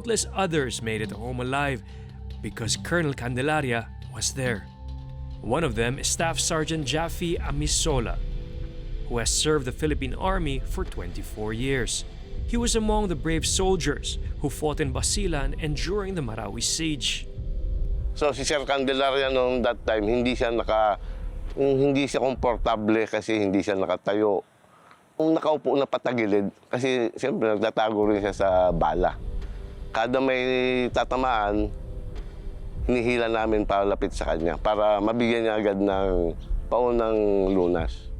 countless others made it home alive because Colonel Candelaria was there. One of them is Staff Sergeant Jaffe Amisola, who has served the Philippine Army for 24 years. He was among the brave soldiers who fought in Basilan and during the Marawi Siege. So si Sir Candelaria noong that time, hindi siya komportable kasi hindi siya nakatayo. Kung nakaupo na patagilid, kasi siyempre nagtatago rin siya sa bala. Kada may tatamaan, hinihila namin para lapit sa kanya para mabigyan niya agad ng paunang lunas.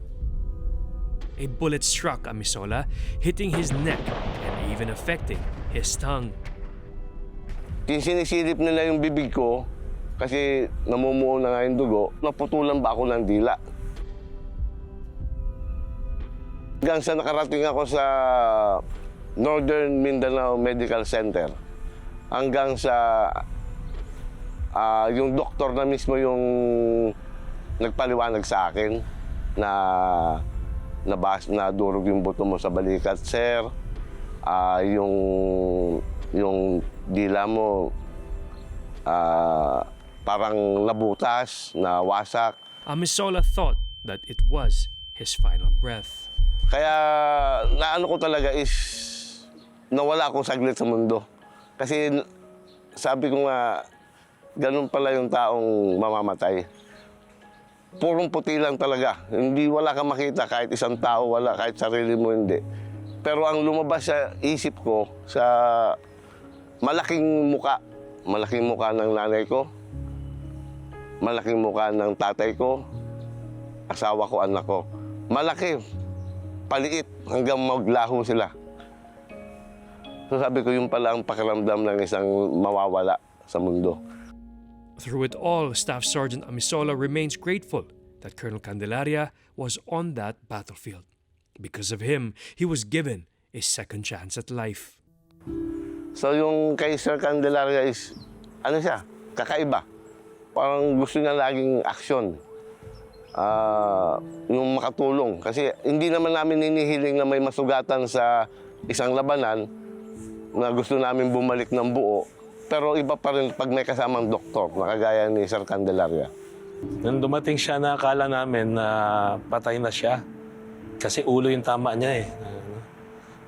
A bullet struck Amisola, hitting his neck and even affecting his tongue. Sinisilip nila yung bibig ko kasi namumuo na nga yung dugo, naputulan ba ako ng dila. Hanggang sa nakarating ako sa Northern Mindanao Medical Center, hanggang sa yung doktor na mismo yung nagpaliwanag sa akin na nadurog yung buto mo sa balikat, sir. Yung dila mo parang nabutas, nawasak. Amisola thought that it was his final breath. Kaya naano ko talaga is nawala akong saglit sa mundo. Kasi sabi ko nga, ganun pala yung taong mamamatay. Purong puti lang talaga. Wala kang makita kahit isang tao, wala kahit sarili mo hindi. Pero ang lumabas sa isip ko, sa malaking muka ng nanay ko, malaking muka ng tatay ko, asawa ko, anak ko. Malaki, paliit, hanggang maglaho sila. So sabi ko, yun pala ang pakiramdam ng isang mawawala sa mundo. Through it all, Staff Sergeant Amisola remains grateful that Colonel Candelaria was on that battlefield. Because of him, he was given a second chance at life. So yung kay Sir Candelaria is, ano siya, kakaiba. Parang gusto niya laging aksyon. Yung makatulong. Kasi hindi naman namin hinihiling na may masugatan sa isang labanan na gusto namin bumalik ng buo. Pero iba pa rin pag may kasamang doktor na kagaya ni Sir Candelaria. Nung dumating siya, nakakala namin na patay na siya. Kasi ulo yung tama niya eh.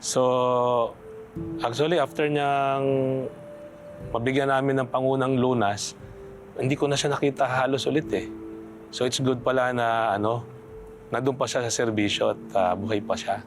So, actually, after niyang mabigyan namin ng pangunang lunas, hindi ko na siya nakita halos ulit eh. So, it's good pala na, na doon pa siya sa serbisyo at buhay pa siya.